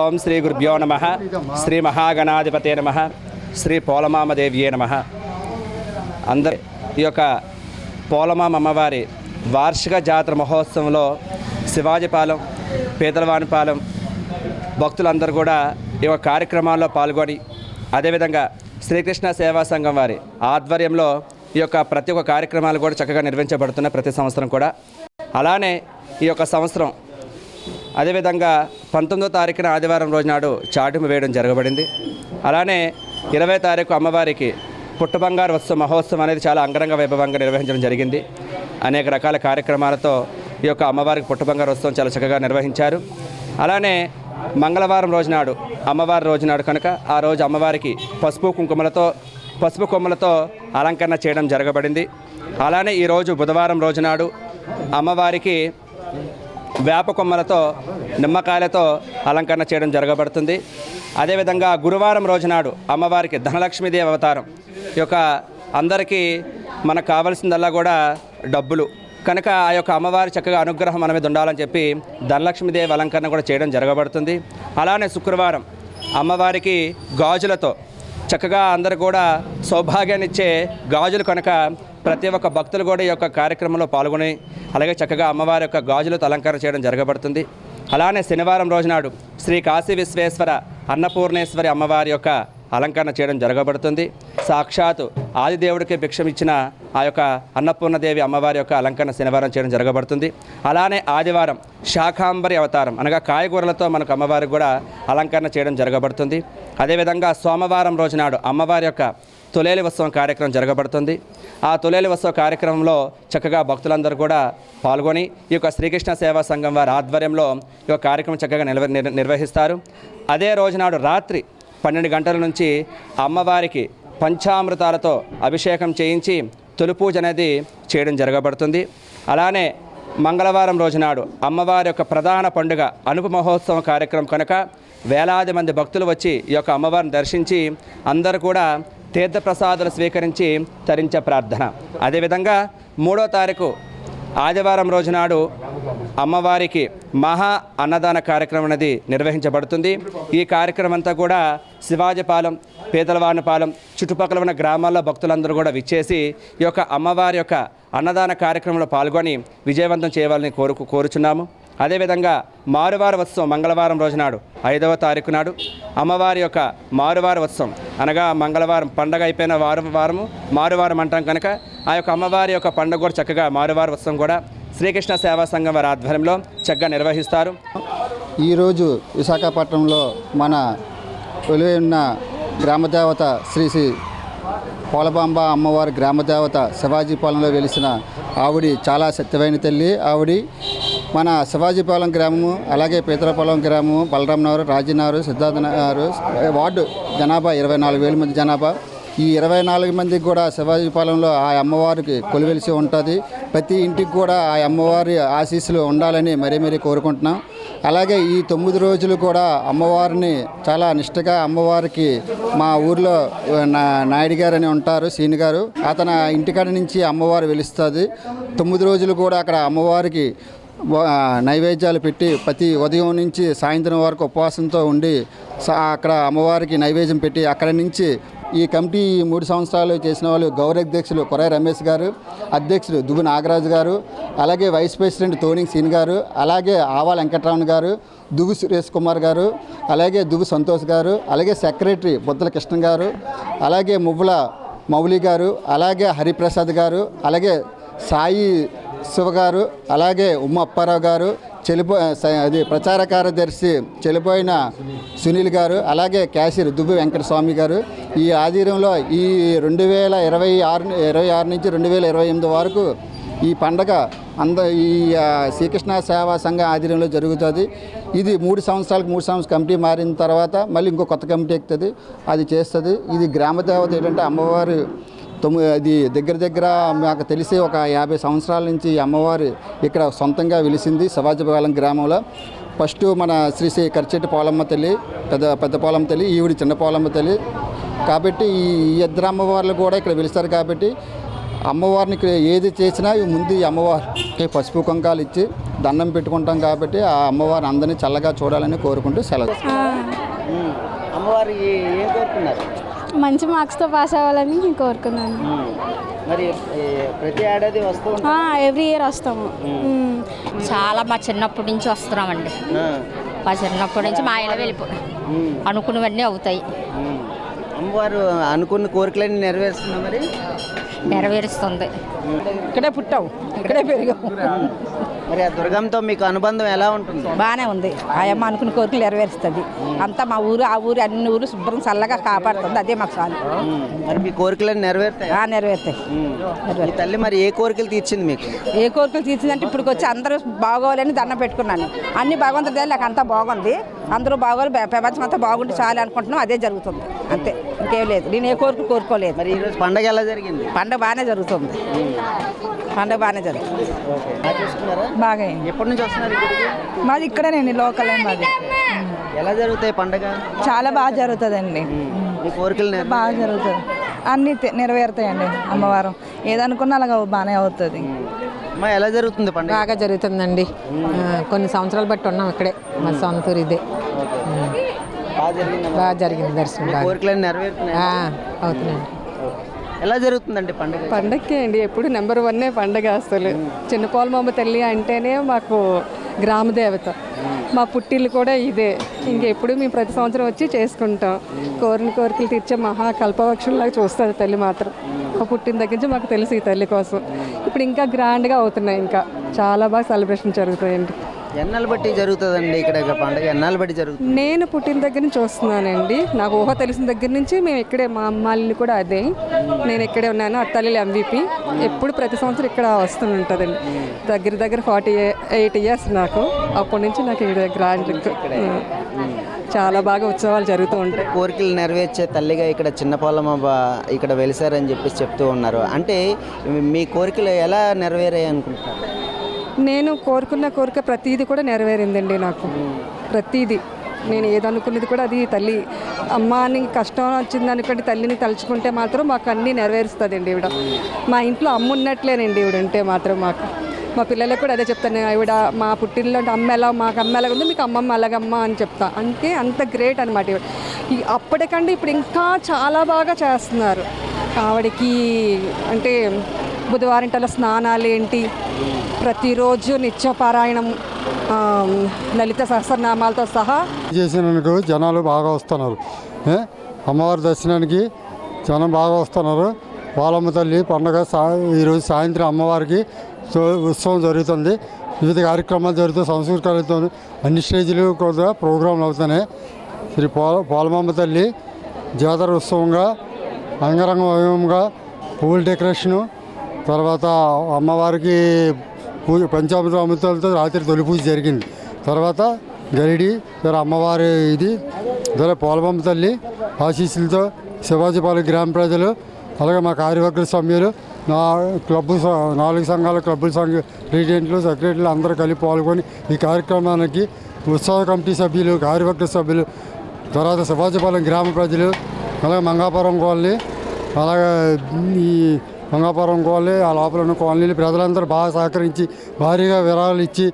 ఓం శ్రీ గురుభ్యో నమః. శ్రీ మహాగణాధిపతే నమః. శ్రీ పోలమామదేవ్యే నమః. అందరి ఈ యొక్క పోలమామ అమ్మవారి వార్షిక జాతర మహోత్సవంలో శివాజీపాలెం, పీతలవానిపాలెం భక్తులందరూ కూడా ఈ యొక్క కార్యక్రమాల్లో పాల్గొని, అదేవిధంగా శ్రీకృష్ణ సేవా సంఘం వారి ఆధ్వర్యంలో ఈ యొక్క ప్రతి ఒక్క కార్యక్రమాలు కూడా చక్కగా నిర్వహించబడుతున్నాయి ప్రతి సంవత్సరం కూడా. అలానే ఈ యొక్క సంవత్సరం అదేవిధంగా 19వ తారీఖున ఆదివారం రోజు నాడు చాటింపు వేయడం జరగబడింది. అలానే 20వ తారీఖు అమ్మవారికి పుట్టబంగారు మహోత్సవం అనేది చాలా అంగరంగ వైభవంగా నిర్వహించడం జరిగింది. అనేక రకాల కార్యక్రమాలతో ఈ యొక్క అమ్మవారికి పుట్టబంగారు ఉత్సవం చాలా చక్కగా నిర్వహించారు. అలానే మంగళవారం రోజునాడు అమ్మవారి రోజునాడు కనుక ఆ రోజు అమ్మవారికి పసుపు కొమ్మలతో అలంకరణ చేయడం జరగబడింది. అలానే ఈరోజు బుధవారం రోజునాడు అమ్మవారికి వేప కొమ్మలతో, నిమ్మకాయలతో అలంకరణ చేయడం జరగబడుతుంది. అదేవిధంగా గురువారం రోజునాడు అమ్మవారికి ధనలక్ష్మీదేవి అవతారం. ఈ యొక్క అందరికీ మనకు కావాల్సిందల్లా కూడా డబ్బులు కనుక ఆ యొక్క అమ్మవారి చక్కగా అనుగ్రహం మన మీద ఉండాలని చెప్పి ధనలక్ష్మీదేవి అలంకరణ కూడా చేయడం జరగబడుతుంది. అలానే శుక్రవారం అమ్మవారికి గాజులతో చక్కగా అందరూ కూడా సౌభాగ్యాన్ని ఇచ్చే గాజులు కనుక ప్రతి ఒక్క భక్తులు కూడా ఈ యొక్క కార్యక్రమంలో పాల్గొని అలాగే చక్కగా అమ్మవారి యొక్క గాజులతో అలంకరణ చేయడం జరగబడుతుంది. అలానే శనివారం రోజునాడు శ్రీ కాశీ విశ్వేశ్వర అన్నపూర్ణేశ్వరి అమ్మవారి యొక్క అలంకరణ చేయడం జరగబడుతుంది. సాక్షాత్తు ఆదిదేవుడికి భిక్షమిచ్చిన ఆ యొక్క అన్నపూర్ణదేవి అమ్మవారి యొక్క అలంకరణ శనివారం చేయడం జరగబడుతుంది. అలానే ఆదివారం శాకాంబరి అవతారం అనగా కాయగూరలతో మనకు అమ్మవారికి కూడా అలంకరణ చేయడం జరగబడుతుంది. అదేవిధంగా సోమవారం రోజునాడు అమ్మవారి యొక్క తొలేలి ఉత్సవం కార్యక్రమం జరగబడుతుంది. ఆ తొలేలి ఉత్సవ కార్యక్రమంలో చక్కగా భక్తులందరూ కూడా పాల్గొని ఈ యొక్క శ్రీకృష్ణ సేవా సంఘం వారి ఆధ్వర్యంలో ఈ యొక్క కార్యక్రమం చక్కగా నిర్వహిస్తారు. అదే రోజునాడు రాత్రి 12 గంటల నుంచి అమ్మవారికి పంచామృతాలతో అభిషేకం చేయించి తొలి పూజ అనేది చేయడం జరగబడుతుంది. అలానే మంగళవారం రోజునాడు అమ్మవారి యొక్క ప్రధాన పండుగ అనుపు మహోత్సవం కార్యక్రమం కనుక వేలాది మంది భక్తులు వచ్చి ఈ యొక్క అమ్మవారిని దర్శించి అందరూ కూడా తీర్థప్రసాదాలు స్వీకరించి తరించే ప్రార్థన. అదేవిధంగా 3వ తారీఖు ఆదివారం రోజునాడు అమ్మవారికి మహా అన్నదాన కార్యక్రమం అనేది నిర్వహించబడుతుంది. ఈ కార్యక్రమం అంతా కూడా శివాజీపాలెం, పీతలవానిపాలెం చుట్టుపక్కల ఉన్న గ్రామాల్లో భక్తులందరూ కూడా విచ్చేసి ఈ యొక్క అమ్మవారి యొక్క అన్నదాన కార్యక్రమంలో పాల్గొని విజయవంతం చేయాలని కోరుచున్నాము. అదేవిధంగా మారువార ఉత్సవం మంగళవారం రోజునాడు 5వ తారీఖు నాడు అమ్మవారి యొక్క మారువార ఉత్సవం అనగా మంగళవారం పండగ అయిపోయిన వారము మారువారం అంటాం కనుక ఆ యొక్క అమ్మవారి యొక్క పండుగ కూడా చక్కగా మారువార ఉత్సవం కూడా శ్రీకృష్ణ సేవా సంఘం వారి ఆధ్వర్యంలో చక్కగా నిర్వహిస్తారు. ఈరోజు విశాఖపట్నంలో మన వెలువైన గ్రామదేవత శ్రీ పోలమాంబ అమ్మవారి గ్రామదేవత శివాజీపాలెంలో వెలిసిన ఆవిడి చాలా సత్యమైన తల్లి. ఆవిడి మన శివాజీపాలెం గ్రామము, అలాగే పీతలపాలెం గ్రామము, బలరామనగర్, రాజీనగర్, సిద్ధార్థనగర్ వార్డు జనాభా 24,000 మంది జనాభా. ఈ 24 మందికి కూడా శివాజీపాలెంలో ఆ అమ్మవారికి కొలువెలిసి ఉంటుంది. ప్రతి ఇంటికి కూడా ఆ అమ్మవారి ఆశీస్సులు ఉండాలని మరీ కోరుకుంటున్నాం. అలాగే ఈ 9 రోజులు కూడా అమ్మవారిని చాలా నిష్టగా అమ్మవారికి మా ఊర్లో నాయుడు గారు అని ఉంటారు, సీని గారు, అతని ఇంటికాడ నుంచి అమ్మవారు వెలుస్తుంది. 9 రోజులు కూడా అక్కడ అమ్మవారికి నైవేద్యాలు పెట్టి ప్రతి ఉదయం నుంచి సాయంత్రం వరకు ఉపవాసంతో ఉండి అక్కడ అమ్మవారికి నైవేద్యం పెట్టి అక్కడ నుంచి ఈ కమిటీ 3 సంవత్సరాలు చేసిన వాళ్ళు గౌరవాధ్యక్షులు కొరాయి రమేష్ గారు, అధ్యక్షులు దువ్వు నాగరాజు గారు, అలాగే వైస్ ప్రెసిడెంట్ తోనింగ్ సీన్ గారు, అలాగే ఆవాల వెంకటరామన్ గారు, దువ్వు సురేష్ కుమార్ గారు, అలాగే దువ్వు సంతోష్ గారు, అలాగే సెక్రటరీ బొద్దల కృష్ణ గారు, అలాగే మువ్వుల మౌలి గారు, అలాగే హరిప్రసాద్ గారు, అలాగే సాయి శివ గారు, అలాగే ఉమ్మ అప్పారావు గారు, అది ప్రచార కార్యదర్శి చెలిపోయిన సునీల్ గారు, అలాగే క్యాషియర్ దువ్వి వెంకటస్వామి గారు. ఈ ఆధ్వర్యంలో ఈ 2026 నుంచి 2028 వరకు ఈ పండగ ఈ శ్రీకృష్ణ సేవా సంఘ ఆధ్వర్యంలో జరుగుతుంది. ఇది 3 సంవత్సరాలకు కమిటీ మారిన తర్వాత మళ్ళీ ఇంకో కొత్త కమిటీ ఎక్కుతుంది, అది చేస్తుంది. ఇది గ్రామదేవత ఏంటంటే అమ్మవారు అది దగ్గర మాకు తెలిసి ఒక 50 సంవత్సరాల నుంచి అమ్మవారు ఇక్కడ సొంతంగా వెలిసింది శివాజీపాలెం గ్రామంలో. ఫస్ట్ మన శ్రీ కరిచెట్టి పోలమ్మ తల్లి, పెద్ద పోలమ్మ తల్లి, ఈవిడి చిన్న పోలమ్మ తల్లి. కాబట్టి ఈ ఇద్దరు అమ్మవార్లు కూడా ఇక్కడ వెలుస్తారు. కాబట్టి అమ్మవారిని ఏది చేసినా ముందు ఈ అమ్మవారికి పసుపు కుంకాలు ఇచ్చి దండం పెట్టుకుంటాం కాబట్టి ఆ అమ్మవారిని అందరినీ చల్లగా చూడాలని కోరుకుంటూ సెలవు. అమ్మవారి ఏం కోరుకున్నారు? మంచి మార్క్స్తో పాస్ అవ్వాలని కోరుకున్నాను. మరి ప్రతి ఏడాది వస్తూ ఎవ్రీ ఇయర్ వస్తాము. చాలా మా చిన్నప్పటి నుంచి వస్తున్నామండి. మా చిన్నప్పటి నుంచి మా ఇళ్ళ అనుకున్నవన్నీ అవుతాయి. అమ్మవారు అనుకున్న కోరికలన్నీ నెరవేరుస్తున్నా మరి నెరవేరుస్తుంది. ఇక్కడే పుట్టాం, ఇక్కడే పెరిగాం. మరి ఆ దుర్గంతో మీకు అనుబంధం ఎలా ఉంటుంది? బాగానే ఉంది. ఆయమ్మ అనుకున్న కోరికలు నెరవేరుస్తుంది. అంతా మా ఊరు, ఆ ఊరు, అన్ని ఊరు శుభ్రం చల్లగా కాపాడుతుంది. అదే మాకు చాలు. మరి మీ కోరికలన్నీ నెరవేరుతాయి? నెరవేరుతాయి. ఈ తల్లి మరి ఏ కోరికలు తీర్చింది మీకు? ఏ కోరికలు తీర్చిందంటే ఇప్పుడు వచ్చి అందరూ బాగోవాలని దండం పెట్టుకున్నాను. అన్ని భగవంతుడి దగ్గర నాకు అంతా బాగుంది. అందరూ బాగోవాలి, ప్రపంచం అంతా బాగుంటే చాలు అనుకుంటున్నాం. అదే జరుగుతుంది అంతే, ఇంకేం లేదు. నేను ఏ కోరిక కోరుకోలేదు. మరి ఈరోజు పండగ ఎలా జరిగింది? పండుగ బాగానే జరుగుతుంది. పండుగ బాగానే జరుగుతుంది. బాగా. ఎప్పటి నుంచి వస్తున్నారు ఇక్కడికి? మాది ఇక్కడేనండి, లోకల్. మాది ఎలా జరుగుతాయి పండగ? చాలా బాగా జరుగుతుందండి. మీ కోరికలు బాగా జరుగుతుంది. అన్నీ నెరవేరుతాయండి. అమ్మవారు ఏదనుకున్నా అలాగా బాగానే అవుతుంది. అమ్మా ఎలా జరుగుతుంది పండుగ? బాగా జరుగుతుందండి. కొన్ని సంవత్సరాలు బట్టి ఉన్నాం ఇక్కడే. మా సొంతూరు ఇదే. బాగా జరిగింది దర్శనం. కోరికలన్నీ నెరవేరుతున్నాయి అవుతున్నాయండి. ఎలా జరుగుతుందండి పండుగ? పండగకే అండి ఎప్పుడు నెంబర్ 1 పండగ. అసలు చిన్న పోలమాంబ తల్లి అంటేనే మాకు గ్రామదేవత. మా పుట్టిల్లు కూడా ఇదే. ఇంకెప్పుడు మేము ప్రతి సంవత్సరం వచ్చి చేసుకుంటాం. కోరికలు తీర్చే కల్పవృక్షంలాగా చూస్తుంది తల్లి మాత్రం. మా పుట్టిన దగ్గర నుంచి మాకు తెలుసు ఈ తల్లి కోసం. ఇప్పుడు ఇంకా గ్రాండ్గా అవుతున్నాయి. ఇంకా చాలా బాగా సెలబ్రేషన్ జరుగుతాయండి. ఎన్నాళ్ళు బట్టి జరుగుతుందండి ఇక్కడ పండుగ? ఎన్నాళ్ళు బట్టి జరుగుతుంది? నేను పుట్టిన దగ్గర నుంచి వస్తున్నానండి. నాకు ఊహ తెలిసిన దగ్గర నుంచి మేము ఇక్కడే, మా అమ్మాయిలు కూడా అదే. నేను ఇక్కడే ఉన్నాను. అత్తల్లి MVP. ఎప్పుడు ప్రతి సంవత్సరం ఇక్కడ వస్తుంటుందండి. దగ్గర 48 ఇయర్స్ నాకు. అప్పటి నుంచి నాకు ఇక్కడ గ్రాండ్ చాలా బాగా ఉత్సవాలు జరుగుతూ ఉంటాయి. కోరికలు నెరవేర్చే తల్లిగా ఇక్కడ చిన్న పోలమాంబ ఇక్కడ వెలిసారని చెప్పేసి చెప్తూ ఉన్నారు. అంటే మీ కోరికలు ఎలా నెరవేరాయి అనుకుంటున్నారు? నేను కోరుకున్న కోరిక ప్రతీది కూడా నెరవేరిందండి. నాకు ప్రతీది, నేను ఏదనుకున్నది కూడా అది తల్లి. అమ్మ అని కష్టం వచ్చింది అనుకోండి, తల్లిని తలుచుకుంటే మాత్రం మాకు అన్నీ నెరవేరుస్తుందండి ఈవిడ. మా ఇంట్లో అమ్మ ఉన్నట్లేనండి ఈవిడ ఉంటే మాత్రం మాకు. మా పిల్లలకు కూడా అదే చెప్తాను. ఈవిడ మా పుట్టిల్లో అమ్మ ఎలా, మాకు అమ్మ ఎలాగ ఉంది, మీకు అమ్మమ్మ అలాగమ్మ అని చెప్తా. అంటే అంత గ్రేట్ అనమాట ఈవిడ. అప్పటికంటే ఇప్పుడు ఇంకా చాలా బాగా చేస్తున్నారు ఆవిడకి. అంటే బుధవారింటల స్నానాలు ఏంటి, ప్రతిరోజు నిత్యపారాయణం, లలిత సహస్రనామాలతో సహా చేసినందుకు జనాలు బాగా వస్తున్నారు. అమ్మవారి దర్శనానికి జనం బాగా వస్తున్నారు. పోలమ్మ తల్లి పండుగ ఈరోజు సాయంత్రం అమ్మవారికి ఉత్సవం జరుగుతుంది. వివిధ కార్యక్రమాలు జరుగుతాయి. సంస్కృతితో అన్ని స్టేజీలు కూడా ప్రోగ్రాంలు అవుతున్నాయి. శ్రీ పోలమ్మ తల్లి జాతర ఉత్సవంగా అంగరంగ వైభవంగా పువ్వుల డెకరేషను, తర్వాత అమ్మవారికి పూజ పంచామృత అమృతాలతో రాత్రి తొలి పూజ జరిగింది. తర్వాత గరిడి అమ్మవారి ఇది పోలమ్మ తల్లి ఆశీస్సులతో శివాజీపాలెం గ్రామ ప్రజలు, అలాగే మా కార్యవర్గ సభ్యులు, నా క్లబ్బు 4 సంఘాల క్లబ్బుల ప్రెసిడెంట్లు, సెక్రటరీలు అందరూ కలిపి పాల్గొని ఈ కార్యక్రమానికి ఉత్సవ కమిటీ సభ్యులు, కార్యవర్గ సభ్యులు, తర్వాత శివాజీపాలెం గ్రామ ప్రజలు, అలాగే మంగాపురం కాలనీ, అలాగే ఈ మంగాపురం కాలనీ, ఆ లోపల ఉన్న కాలనీలు ప్రజలందరూ బాగా సహకరించి భారీగా విరాళాలు ఇచ్చి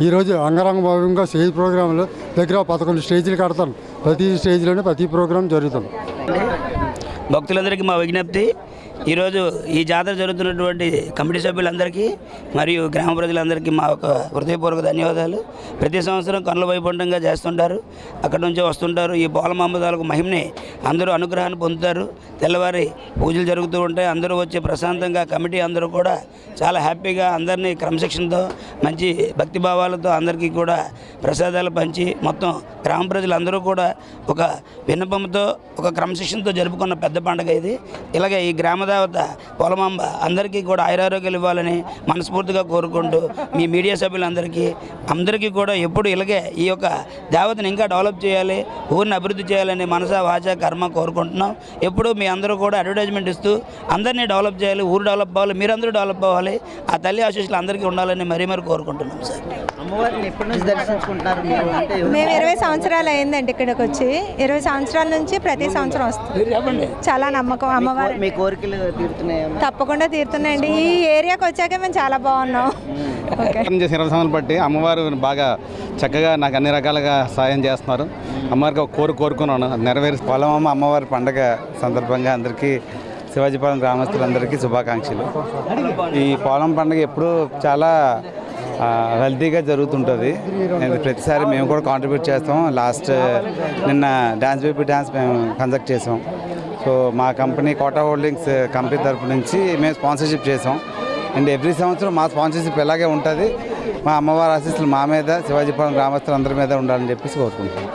ఈరోజు అంగరంగ వైభవంగా స్టేజ్ ప్రోగ్రాంలు దగ్గర 11 స్టేజీలు కడతాను. ప్రతి స్టేజ్లోనే ప్రతి ప్రోగ్రాం జరుగుతుంది. భక్తులందరికీ మా విజ్ఞప్తి, ఈరోజు ఈ జాతర జరుగుతున్నటువంటి కమిటీ సభ్యులందరికీ మరియు గ్రామ ప్రజలందరికీ మా ఒక హృదయపూర్వక ధన్యవాదాలు. ప్రతి సంవత్సరం కనుల వైకుంఠంగా చేస్తుంటారు. అక్కడి నుంచి వస్తుంటారు. ఈ పోలమాంబ తాలూకు మహిమని అందరూ అనుగ్రహాన్ని పొందుతారు. తెల్లవారి పూజలు జరుగుతూ ఉంటాయి. అందరూ వచ్చి ప్రశాంతంగా కమిటీ అందరూ కూడా చాలా హ్యాపీగా అందరినీ క్రమశిక్షణతో మంచి భక్తిభావాలతో అందరికీ కూడా ప్రసాదాలు పంచి మొత్తం గ్రామ ప్రజలందరూ కూడా ఒక విన్నపంతో ఒక క్రమశిక్షణతో జరుపుకున్న పెద్ద పండుగ ఇది. ఇలాగే ఈ గ్రామదేవత పోలమాంబ అందరికీ కూడా ఆయురారోగ్యాలు ఇవ్వాలని మనస్ఫూర్తిగా కోరుకుంటూ మీ మీడియా సభ్యులందరికీ కూడా ఎప్పుడు ఇలాగే ఈ యొక్క దేవతను ఇంకా డెవలప్ చేయాలి, ఊరిని అభివృద్ధి చేయాలని మనసా వాచ కర్మ కోరుకుంటున్నాం. ఎప్పుడు మీ అందరూ కూడా అడ్వర్టైజ్మెంట్ ఇస్తూ అందరినీ డెవలప్ చేయాలి, ఊరు డెవలప్ అవ్వాలి, మీరందరూ డెవలప్ అవ్వాలి, ఆ తల్లి ఆశీస్సులు అందరికీ ఉండాలని మరీ కోరుకుంటున్నాం సార్. అమ్మవారిని ఎప్పటి నుంచి దర్శించుకుంటున్నారు? మేము 20 సంవత్సరాలు అయిందండి ఇక్కడికి వచ్చి. 20 సంవత్సరాల నుంచి ప్రతి సంవత్సరం వస్తుంది. చాలా నమ్మకం అమ్మవారు. మీ కోరికలు కోరికలు తీరుతున్నాయా? తప్పకుండా తీరుతున్నాయండి. ఈ ఏరియాకి వచ్చాక మేము చాలా బాగున్నాం. ఓకే. 20 సంవత్సరాలు బట్టి అమ్మవారు బాగా చక్కగా నాకు అన్ని రకాలుగా సాయం చేస్తున్నారు. అమ్మవారికి ఒక కోరుకున్నాను, అది నెరవేరు. పోలమమ్మ అమ్మవారి పండగ సందర్భంగా అందరికీ శివాజీపాలెం గ్రామస్తులందరికీ శుభాకాంక్షలు. ఈ పోలం పండుగ ఎప్పుడూ చాలా హెల్తీగా జరుగుతుంటుంది. ప్రతిసారి మేము కూడా కాంట్రిబ్యూట్ చేస్తాం. నిన్న డ్యాన్స్ బేబీ డ్యాన్స్ మేము కండక్ట్ చేసాం. సో మా కంపెనీ కోటా హోల్డింగ్స్ కంపెనీ తరపు నుంచి మేము స్పాన్సర్షిప్ చేసాం. అండ్ ఎవ్రీ సంవత్సరం మా స్పాన్సర్షిప్ ఇలాగే ఉంటుంది. మా అమ్మవారి ఆశీస్సులు మా మీద, శివాజీపాలెం గ్రామస్తులందరి మీద ఉండాలని చెప్పేసి కోరుకుంటున్నాం.